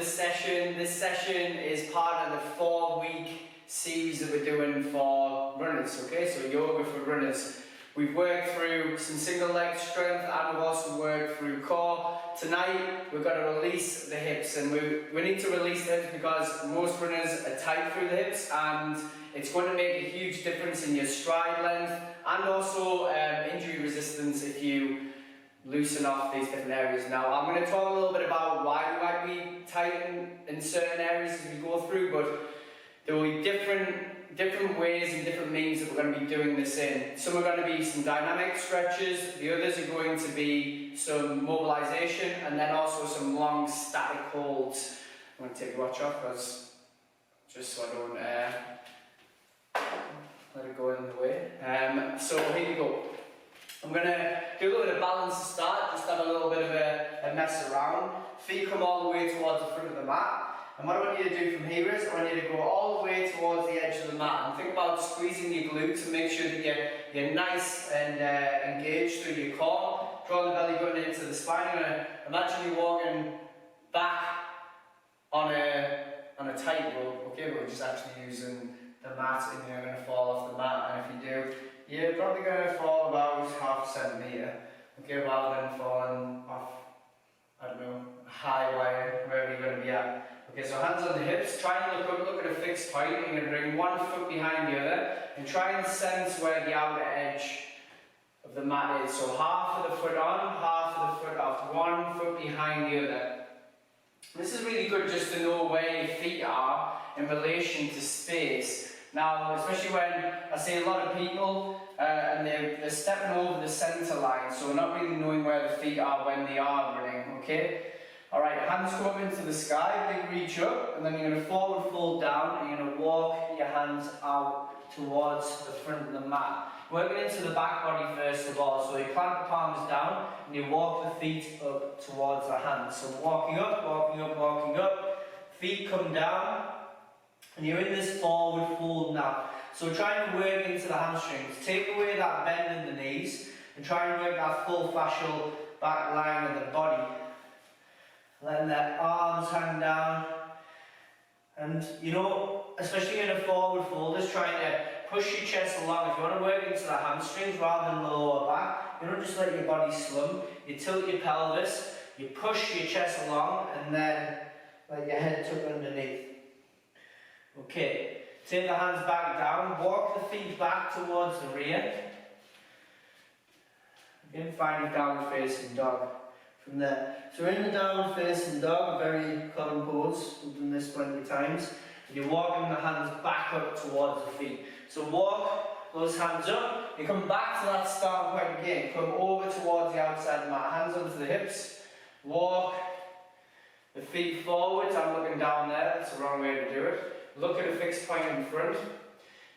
this session. This session is part of the 4-week series that we're doing for runners, okay? So yoga for runners. We've worked through some single leg strength and we've also worked through core. Tonight we've got to release the hips, and we need to release the hips because most runners are tight through the hips, and it's going to make a huge difference in your stride length and also injury resistance if you loosen off these different areas. Now I'm going to talk a little bit about why we might be tight in certain areas as we go through, but there will be different ways and different means that we're going to be doing this in. Some are going to be some dynamic stretches, the others are going to be some mobilization, and then also some long static holds. I'm going to take the watch off because just so I don't let it go in the way. So here we go. I'm going to do a little bit of balance to start, just have a little bit of a mess around. Feet come all the way towards the front of the mat. And what I want you to do from here is, I want you to go all the way towards the edge of the mat and think about squeezing your glutes and make sure that you're nice and engaged through your core. Draw the belly button into the spine. You're going to imagine you're walking back on a tightrope, okay, but we're just actually using the mat, and you're going to fall off the mat, and if you do, you're probably going to fall about half a centimetre, okay, rather than falling off, I don't know, a high wire, wherever you're going to be at. Okay, so hands on the hips, try and look up, look at a fixed point. You're going to bring one foot behind the other and try and sense where the outer edge of the mat is. So half of the foot on, half of the foot off, one foot behind the other. This is really good just to know where your feet are in relation to space. Now, especially when I see a lot of people and they're stepping over the centre line, so we're not really knowing where the feet are when they are running, okay? Alright, hands come up into the sky, big reach up, and then you're going to forward fold down, and you're going to walk your hands out towards the front of the mat. Working into the back body first of all, so you plant the palms down, and you walk the feet up towards the hands. So walking up, walking up, walking up, feet come down, and you're in this forward fold now. So try and work into the hamstrings. Take away that bend in the knees, and try and work that full fascial back line of the body. Letting the arms hang down, and you know, especially in a forward fold, just trying to push your chest along. If you want to work into the hamstrings rather than the lower back, you don't just let your body slump. You tilt your pelvis, you push your chest along, and then let your head tuck underneath. Okay, take the hands back down, walk the feet back towards the rear. Again, finding downward facing dog. From there. So in the downward facing dog, a very common pose, we've done this plenty of times, and you're walking the hands back up towards the feet. So walk those hands up, you come back to that start point again, come over towards the outside of the mat, hands onto the hips, walk the feet forwards. I'm looking down there, that's the wrong way to do it. Look at a fixed point in front.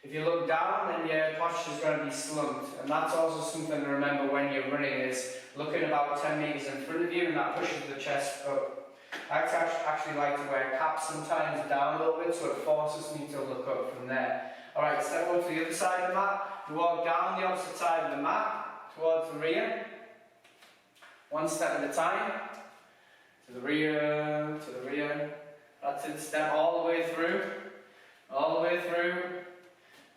If you look down, then your posture is going to be slumped, and that's also something to remember when you're running, is looking about 10 metres in front of you, and that pushes the chest up. I actually like to wear caps sometimes down a little bit, so it forces me to look up from there. Alright, step over to the other side of the mat, you walk down the opposite side of the mat, towards the rear, one step at a time, to the rear, that's it, step all the way through,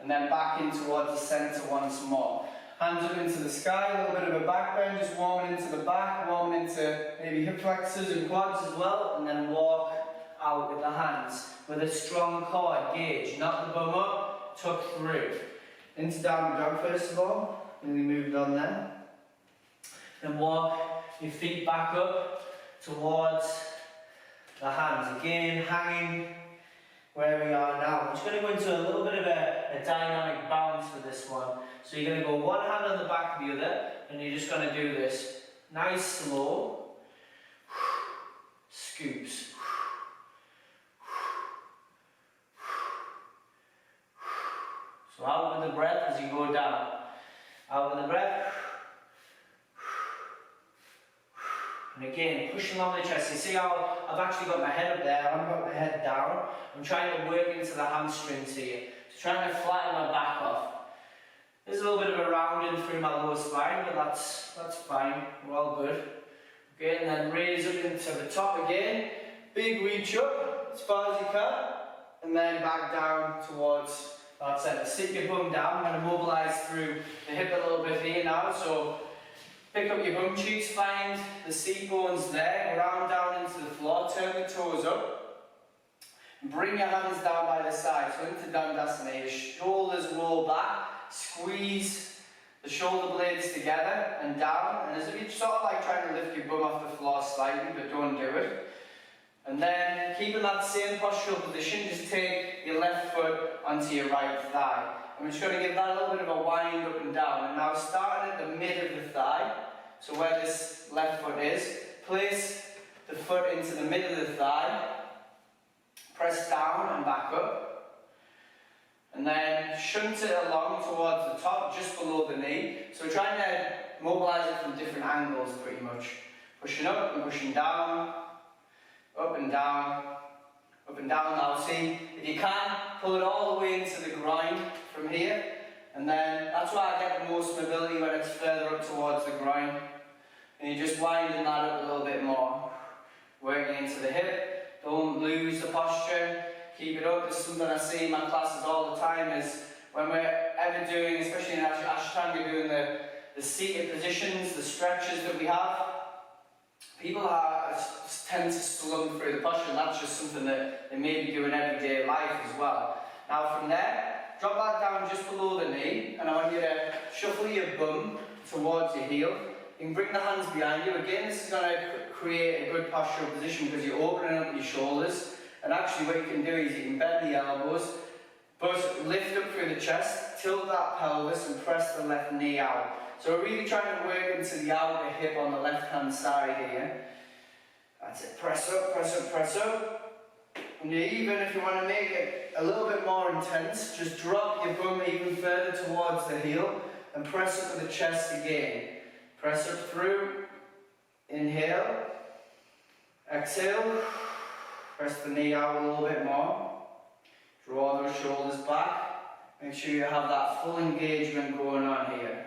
and then back in towards the centre once more. Hands up into the sky, a little bit of a back bend, just warming into the back, warming into maybe hip flexors and quads as well, and then walk out with the hands with a strong core engage, not the bum up, tuck through. Into downward dog first of all, and we moved on there. Then walk your feet back up towards the hands, again hanging where we are now. I'm just going to go into a little bit of a dynamic balance for this one. So you're going to go one hand on the back of the other, and you're just going to do this nice slow scoops. So out with the breath as you go down. Out with the breath. And again, pushing on the chest. You see how I've actually got my head up there, I haven't got my head down. I'm trying to work into the hamstrings here. So trying to flatten my back off. There's a little bit of a rounding through my lower spine, but that's fine, we're all good. Okay, and then raise up into the top again. Big reach reach up as far as you can, and then back down towards that centre. Sit your bum down. I'm going to mobilise through the hip a little bit here now. So pick up your bum cheeks, find the seat bones there, ground down into the floor, turn the toes up. Bring your hands down by the side, so into Dandasana. Your shoulders roll back, squeeze the shoulder blades together and down, and as if you're sort of like trying to lift your bum off the floor slightly, but don't do it. And then, keeping that same postural position, just take your left foot onto your right thigh. I'm just going to give that a little bit of a wind up and down. And now starting at the mid of the thigh, so where this left foot is, place the foot into the mid of the thigh, press down and back up, and then shunt it along towards the top, just below the knee. So we're trying to mobilise it from different angles pretty much. Pushing up and pushing down, up and down, up and down. Now see, if you can, pull it all the way into the groin from here, and then that's why I get the most mobility when it's further up towards the groin. And you're just winding that up a little bit more, working into the hip. Don't lose the posture, keep it up. This is something I see in my classes all the time, is when we're ever doing, especially in Ashtanga, doing the seated positions, the stretches that we have, people tend to slump through the posture, and that's just something that they may be doing everyday life as well. Now from there, drop that down just below the knee, and I want you to shuffle your bum towards your heel. You can bring the hands behind you. Again, this is going to create a good postural position because you're opening up your shoulders, and actually what you can do is you can bend the elbows, but lift up through the chest, tilt that pelvis and press the left knee out. So we're really trying to work into the outer hip on the left hand side here. That's it, press up, press up, press up. And even if you want to make it a little bit more intense, just drop your bum even further towards the heel and press up to the chest again. Press up through, inhale, exhale, press the knee out a little bit more, draw those shoulders back, make sure you have that full engagement going on here.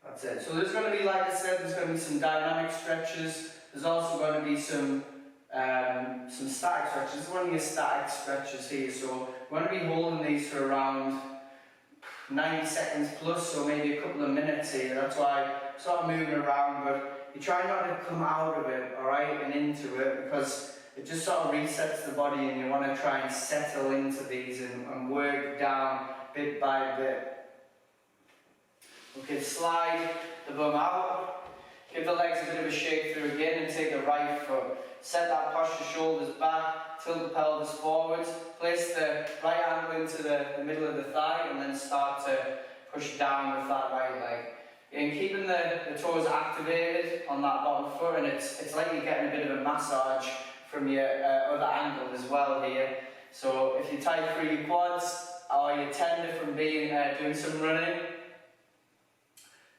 That's it. So there's going to be, like I said, there's going to be some dynamic stretches. There's also going to be some static stretches. This is one of your static stretches here. So we're going to be holding these for around 90 seconds plus, so maybe a couple of minutes here. That's why I'm sort of moving around, but you try not to come out of it, alright, and into it, because it just sort of resets the body, and you want to try and settle into these and work down bit by bit. Okay, slide the bum out, give the legs a bit of a shake through again, and take the right foot. Set that posture, shoulders back, tilt the pelvis forwards, place the right ankle into the middle of the thigh, and then start to push down with that right leg. And keeping the toes activated on that bottom foot, and it's like you're getting a bit of a massage from your other ankle as well here. So if you're tight through your quads, or you're tender from being doing some running,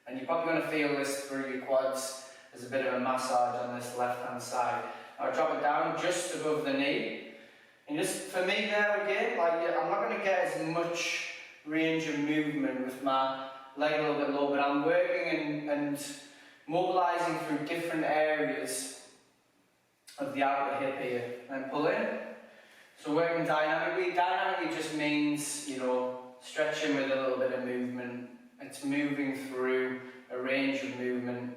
and you're probably going to feel this through your quads. There's a bit of a massage on this left hand side. I'll drop it down just above the knee. And just for me there again, like I'm not going to get as much range of movement with my leg a little bit low, but I'm working and mobilising through different areas of the outer hip here. And pull in. So working dynamically. Dynamically just means, you know, stretching with a little bit of movement. It's moving through a range of movement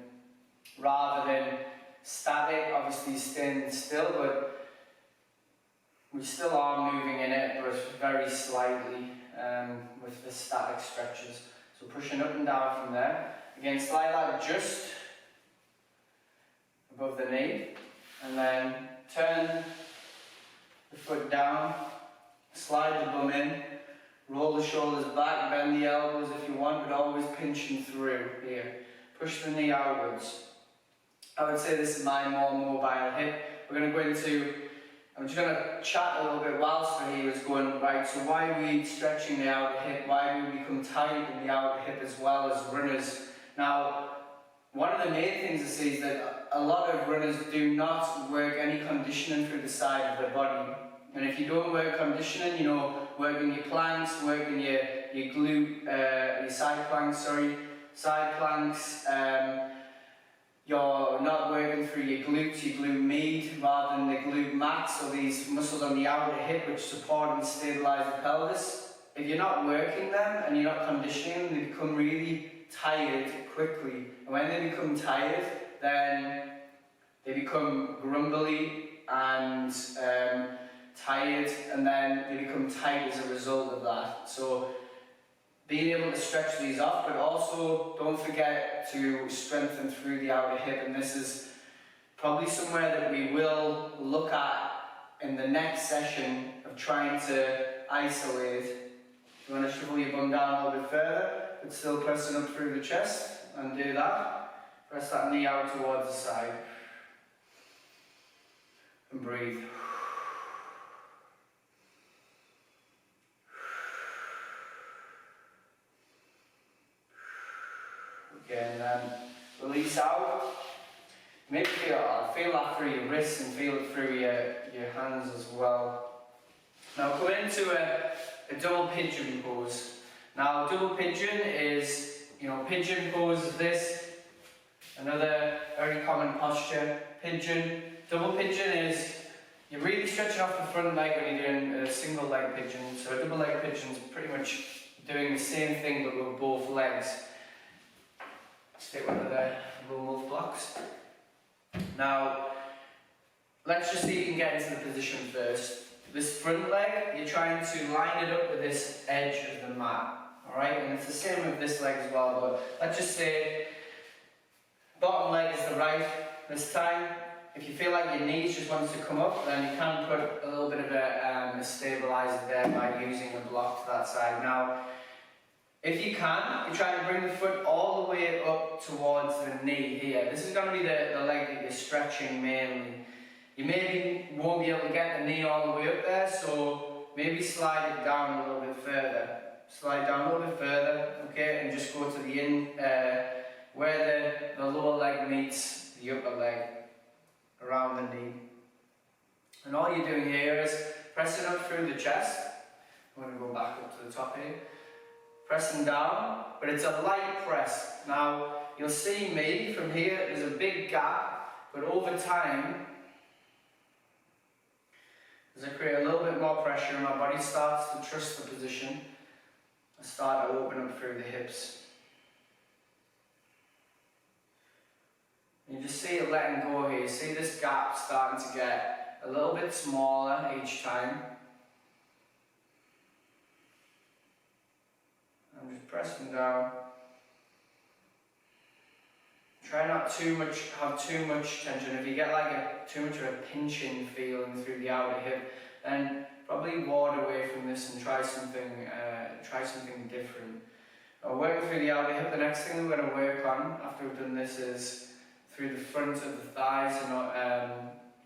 rather than static, obviously staying still, but we still are moving in it, but very slightly with the static stretches. So pushing up and down from there. Again, slide that just above the knee, and then turn the foot down, slide the bum in, roll the shoulders back, bend the elbows if you want, but always pinching through here. Push the knee outwards. I would say this is my more mobile hip. We're going to go into, I'm just going to chat a little bit whilst he was going, right, so why are we stretching the outer hip? Why do we become tight in the outer hip as well as runners? Now, one of the main things I see is that a lot of runners do not work any conditioning through the side of their body. And if you don't work conditioning, you know, working your planks, working your glute, your side planks, you're not working through your glutes, your glute med, rather than the glute max, or these muscles on the outer hip which support and stabilise the pelvis. If you're not working them and you're not conditioning them, they become really tired quickly. And when they become tired, then they become grumbly and tired, and then they become tight as a result of that. So being able to stretch these off, but also don't forget to strengthen through the outer hip, and this is probably somewhere that we will look at in the next session of trying to isolate. You want to shrivel your bum down a little bit further, but still pressing up through the chest, and do that. Press that knee out towards the side. And breathe. Okay, and then release out. Maybe feel that through your wrists and feel it through your hands as well. Now coming into a double pigeon pose. Now double pigeon is, pigeon pose is this. Another very common posture. Pigeon. Double pigeon is you're really stretching off the front leg when you're doing a single leg pigeon. So a double leg pigeon is pretty much doing the same thing but with both legs. Let's take one of the roll blocks. Now, let's just see if you can get into the position first. This front leg, you're trying to line it up with this edge of the mat. Alright, and it's the same with this leg as well, but let's just say bottom leg is the right this time. If you feel like your knees just wants to come up, then you can put a little bit of a stabilizer there by using a block to that side. Now, if you can, you try to bring the foot all the way up towards the knee here. This is going to be the leg that you're stretching mainly. You maybe won't be able to get the knee all the way up there, so maybe slide it down a little bit further. Slide down a little bit further, okay, and just go to the where the lower leg meets the upper leg, around the knee. And all you're doing here is pressing up through the chest. I'm going to go back up to the top here. Pressing down, but it's a light press. Now, you'll see me from here, there's a big gap, but over time, as I create a little bit more pressure and my body starts to trust the position, I start to open up through the hips. You just see it letting go here. You see this gap starting to get a little bit smaller each time. I'm just pressing down. Try not have too much tension. If you get like too much of a pinching feeling through the outer hip, then probably ward away from this and try something different. Working through the outer hip, the next thing we're going to work on after we've done this is through the front of the thighs and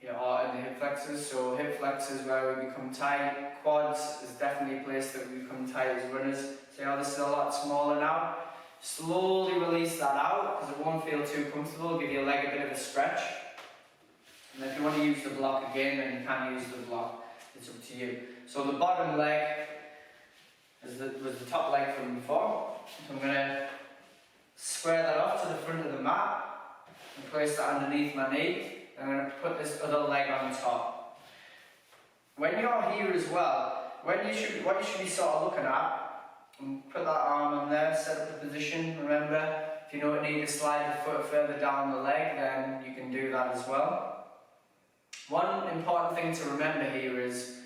the hip flexors. So hip flexors where we become tight. Quads is definitely a place that we become tight as runners. See how this is a lot smaller now? Slowly release that out because it won't feel too comfortable. Give your leg a bit of a stretch. And if you want to use the block again, then you can use the block. It's up to you. So the bottom leg was the top leg from before. So I'm going to square that off to the front of the mat and place that underneath my knee. I'm going to put this other leg on top. When you're here as well, what you should be sort of looking at, and put that arm on there, set up the position. Remember, if you don't need to slide the foot further down the leg, then you can do that as well. One important thing to remember here is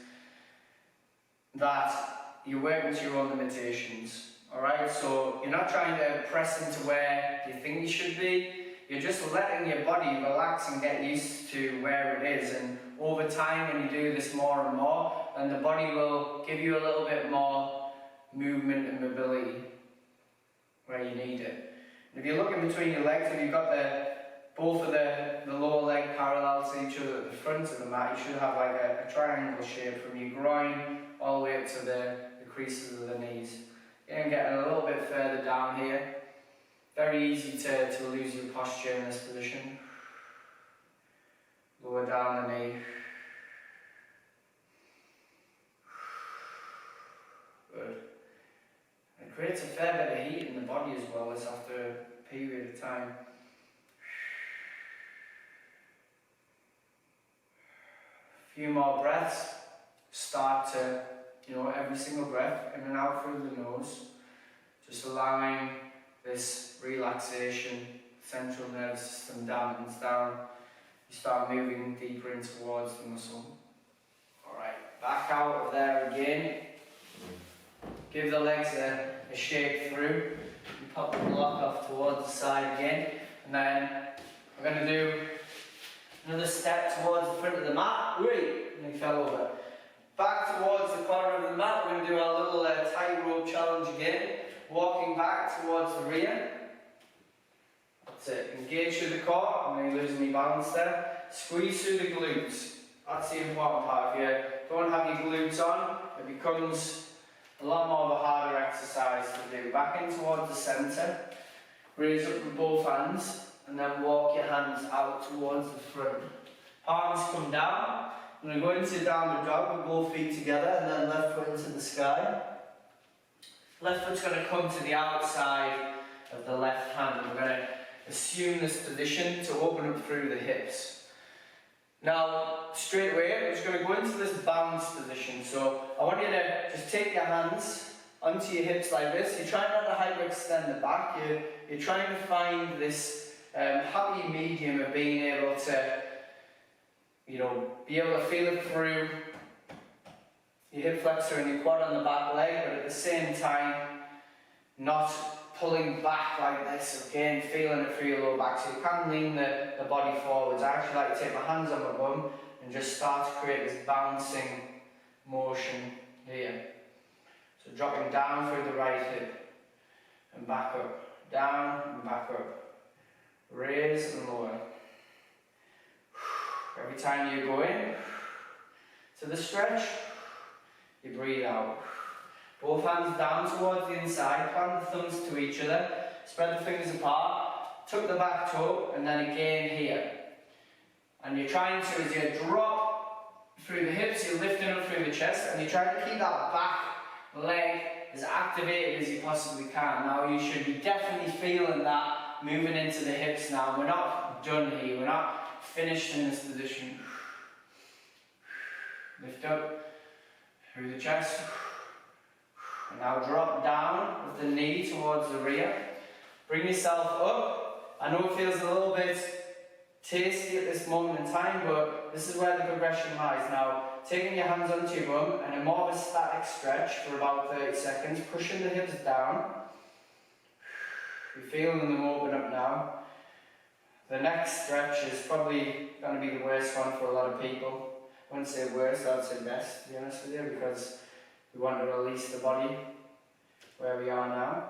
that you're working to your own limitations. Alright, so you're not trying to press into where you think you should be. You're just letting your body relax and get used to where it is, and over time when you do this more and more, then the body will give you a little bit more movement and mobility where you need it. And if you look in between your legs, if you've got both of the lower leg parallel to each other at the front of the mat, you should have like a triangle shape from your groin all the way up to the creases of the knees. And getting a little bit further down here. Very easy to lose your posture in this position. Lower down the knee. Good. It creates a fair bit of heat in the body as well, this after a period of time. few more breaths. Start to, every single breath in and out through the nose, just allowing this relaxation, central nervous system dampens down. You start moving deeper in towards the muscle. Alright, back out of there again. Give the legs a shake through. You pop the block off towards the side again. And then we're going to do another step towards the front of the mat. Wait, and he fell over. Back towards the corner of the mat. We're going to do our little tightrope challenge again. Walking back towards the rear. That's it. Engage through the core. I'm going to lose my balance there. Squeeze through the glutes. That's the important part. If you don't have your glutes on, it becomes a lot more of a harder exercise to do. Back in towards the centre. Raise up with both hands. And then walk your hands out towards the front. Palms come down. I'm going to go into downward dog with both feet together and then left foot into the sky. Left foot's going to come to the outside of the left hand. We're going to assume this position to open up through the hips. Now, straight away, I'm just going to go into this bounce position. So I want you to just take your hands onto your hips like this. You're trying not to hyperextend the back. You're trying to find this happy medium of being able to, be able to feel it through your hip flexor and your quad on the back leg, but at the same time, not pulling back like this, again, feeling it through your lower back. So you can lean the body forwards. I actually like to take my hands on my bum and just start to create this bouncing motion here. So dropping down through the right hip and back up, down and back up, raise and lower. Every time you go in to the stretch, you breathe out. Both hands down towards the inside, plant the thumbs to each other, spread the fingers apart, tuck the back toe, and then again here. And you're trying to, as you drop through the hips, you're lifting up through the chest, and you're trying to keep that back leg as activated as you possibly can. Now you should be definitely feeling that moving into the hips now. We're not done here, we're not finished in this position. Lift up through the chest. And now drop down with the knee towards the rear. Bring yourself up. I know it feels a little bit tasty at this moment in time, but this is where the progression lies. Now, taking your hands onto your bum and a more of a static stretch for about 30 seconds, pushing the hips down. You're feeling them open up now. The next stretch is probably going to be the worst one for a lot of people. I wouldn't say worst, I'd say best, to be honest with you, because we want to release the body where we are now.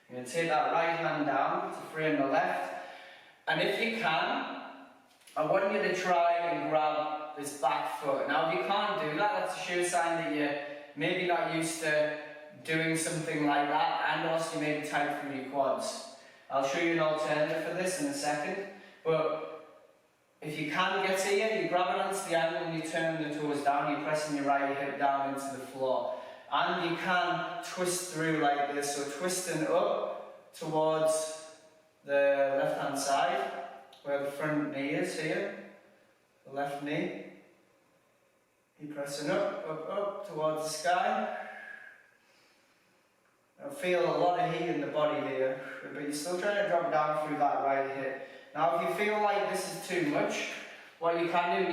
You're going to take that right hand down to frame the left. And if you can, I want you to try and grab this back foot. Now if you can't do that, that's a sure sign that you're maybe not used to doing something like that, and also you may be tight through your quads. I'll show you an alternative for this in a second, but if you can get here, you grab it onto the ankle and you turn the toes down, you're pressing your right hip down into the floor. And you can twist through like this, so twisting up towards the left hand side, where the front knee is here, the left knee. You're pressing up towards the sky. I feel a lot of heat in the body here, but you're still trying to drop down through that right hip. Now if you feel like this is too much, what you can do,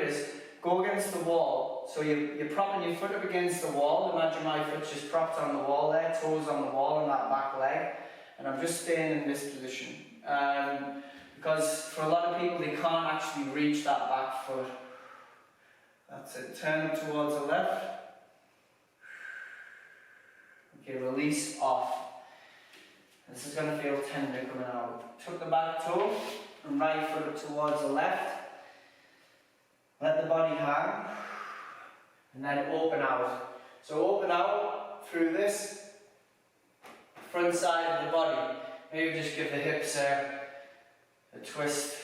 is go against the wall. So you're propping your foot up against the wall. Imagine my foot's just propped on the wall there, toes on the wall and that back leg. And I'm just staying in this position. Because for a lot of people, they can't actually reach that back foot. That's it, turn it towards the left. Okay, release off. This is going to feel tender coming out. Tuck the back toe and right foot up towards the left. Let the body hang. And then open out. So open out through this front side of the body. Maybe just give the hips a twist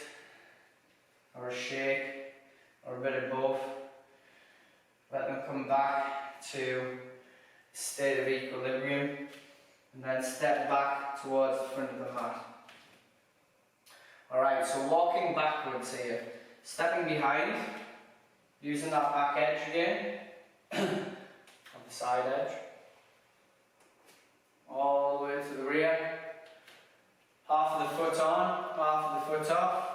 or a shake or a bit of both. Let them come back to a state of equilibrium. And then step back towards the front of the mat. Alright, so walking backwards here, stepping behind, using that back edge again, on the side edge, all the way to the rear, half of the foot on, half of the foot off,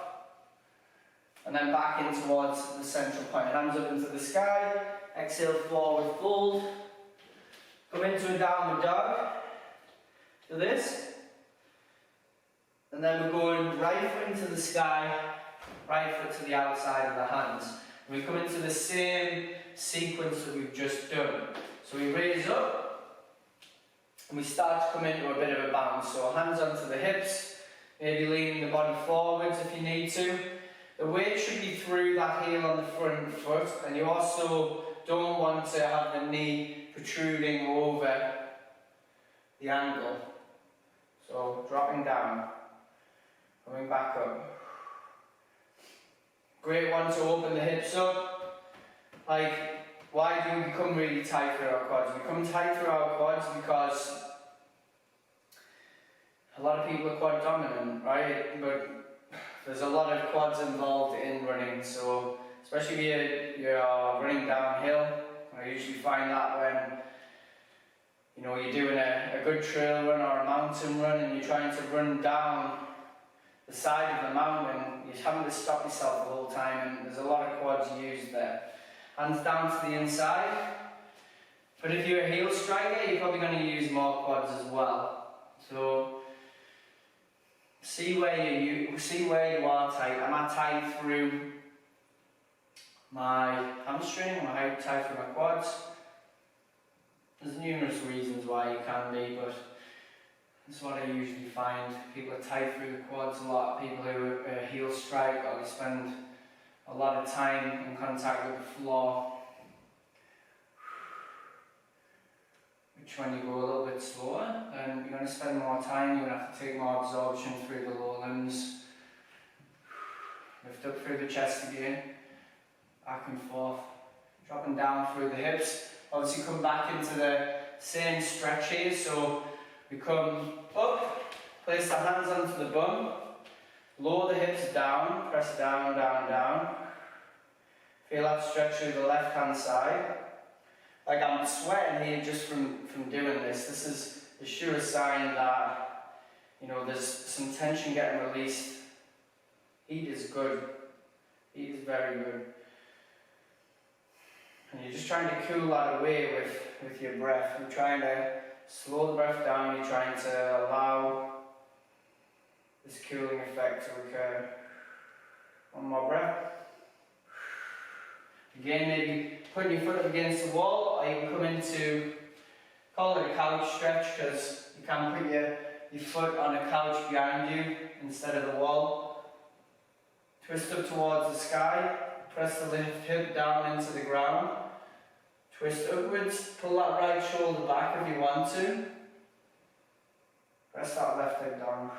and then back in towards the central point, hands up into the sky, exhale forward fold, come into a downward dog, do this, and then we're going right foot into the sky, right foot to the outside of the hands. And we come into the same sequence that we've just done. So we raise up, and we start to come into a bit of a bounce. So hands onto the hips, maybe leaning the body forwards if you need to. The weight should be through that heel on the front foot, and you also don't want to have the knee protruding over the ankle. So dropping down, coming back up. Great one to open the hips up. Like, why do we become really tight through our quads? We become tight through our quads because a lot of people are quad dominant, right? But there's a lot of quads involved in running, so especially if you're running downhill. I usually find that when you're doing a good trail run or a mountain run and you're trying to run down the side of the mountain, you're having to stop yourself the whole time, and there's a lot of quads used there. Hands down to the inside, but if you're a heel striker, you're probably going to use more quads as well. So see where you are tight. Am I tight through my hamstring? Am I tight through my quads? There's numerous reasons why you can be, but that's what I usually find. People are tight through the quads a lot. People who are heel strike, or they spend a lot of time in contact with the floor. Which when you go a little bit slower, then you're going to spend more time, you're going to have to take more absorption through the lower limbs. Lift up through the chest again, back and forth, dropping down through the hips. Obviously come back into the same stretch here, so we come up, place the hands onto the bum, lower the hips down, press down, down, down. Feel that stretch through the left hand side. Like I'm sweating here just from doing this. This is the surest sign that there's some tension getting released. Heat is good. Heat is very good. And you're just trying to cool that away with your breath. You're trying to slow the breath down. You're trying to allow this cooling effect to occur. One more breath. Again, maybe putting your foot up against the wall, or you can come into, call it a couch stretch, because you can put your foot on a couch behind you instead of the wall. Twist up towards the sky, press the left hip down into the ground, twist upwards, pull that right shoulder back if you want to, press that left hip down,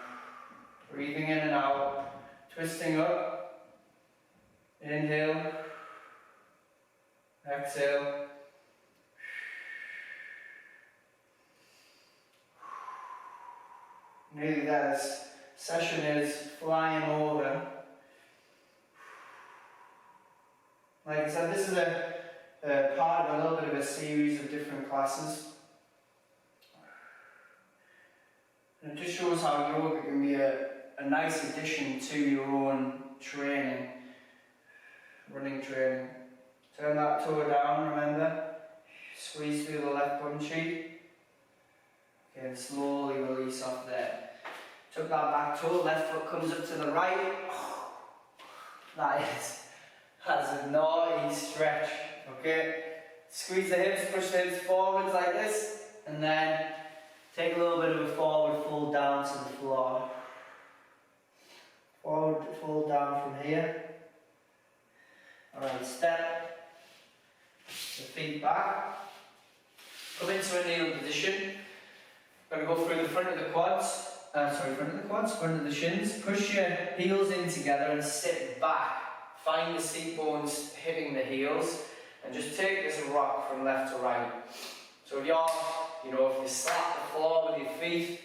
breathing in and out, twisting up, inhale, exhale, nearly there. This session is flying over. Like I said, this is a part of a little bit of a series of different classes. And it just shows how yoga can be a nice addition to your own training, running training. Turn that toe down, remember. Squeeze through the left bum cheek. Okay, and slowly release off there. Tuck that back toe, left foot comes up to the right. That's a naughty stretch, okay? Squeeze the hips, push the hips forwards like this, and then take a little bit of a forward fold down to the floor. Forward fold down from here. Alright, step the feet back. Come into a kneel position. Going to go through the front of the quads. Front of the shins. Push your heels in together and sit back. Find the seat bones hitting the heels, and just take this rock from left to right. So if if you slap the floor with your feet,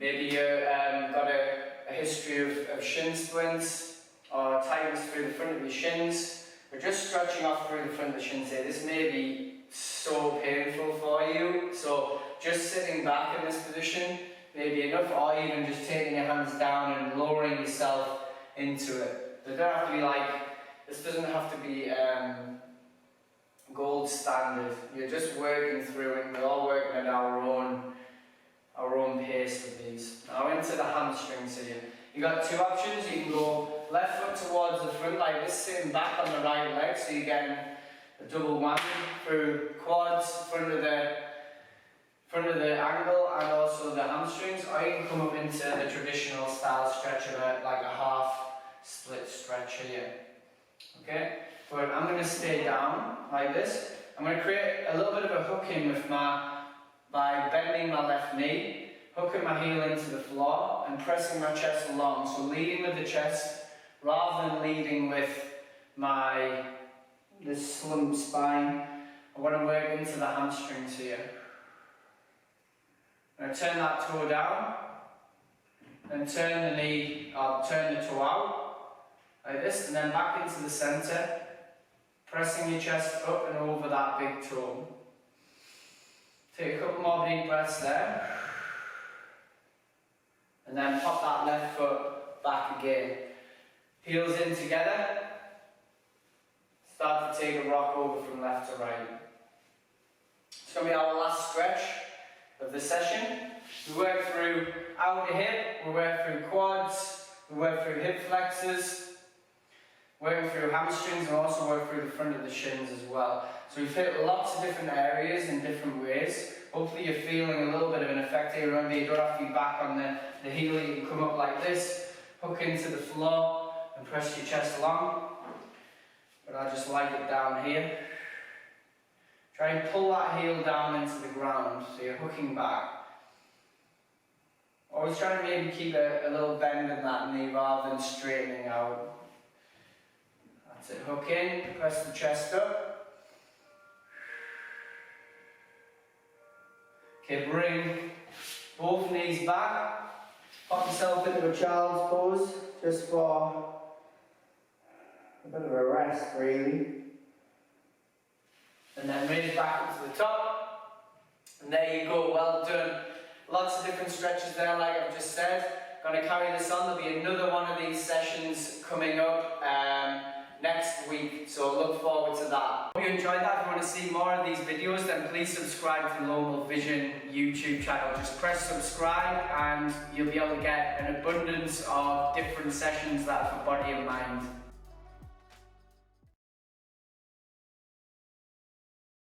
maybe you've got a a history of shin splints or tightness through the front of your shins, we're just stretching off through the front of the shins here. This may be so painful for you, so just sitting back in this position may be enough, or even just taking your hands down and lowering yourself into it. It don't have to be like, this doesn't have to be gold standard. You're just working through it. We're all working at our own pace with these. Now into the hamstrings here. You got two options. You can go left foot towards the front like this, sitting back on the right leg, so you're getting a double whammy through quads, front of the ankle, and also the hamstrings. Or you can come up into the traditional style stretch of like a half split stretch here. Okay, but I'm going to stay down like this. I'm going to create a little bit of a hook in with by bending my left knee, hooking my heel into the floor and pressing my chest along. So leading with the chest rather than leading with this slumped spine. I want to work into the hamstrings here. I'm going to turn that toe down and turn the toe out like this, and then back into the centre, pressing your chest up and over that big toe. Take a couple more deep breaths there, and then pop that left foot back again. Heels in together, start to take a rock over from left to right. It's going to be our last stretch of the session. We work through outer hip, we work through quads, we work through hip flexors, working through hamstrings, and also work through the front of the shins as well. So we've hit lots of different areas in different ways. Hopefully you're feeling a little bit of an effect here. Remember, you don't have to be back on the heel. You can come up like this, hook into the floor and press your chest along. But I just like it down here. Try and pull that heel down into the ground, so you're hooking back. Always try to maybe keep a little bend in that knee rather than straightening out. That's it, hook in, press the chest up. Okay, bring both knees back. Pop yourself into a child's pose, just for a bit of a rest really. And then raise back into the top. And there you go, well done. Lots of different stretches there, like I've just said. Going to carry this on. There'll be another one of these sessions coming up next week, so look forward to that. Hope you enjoyed that. If you want to see more of these videos, then please subscribe to the Local Vision YouTube channel. Just press subscribe and you'll be able to get an abundance of different sessions that are for body and mind.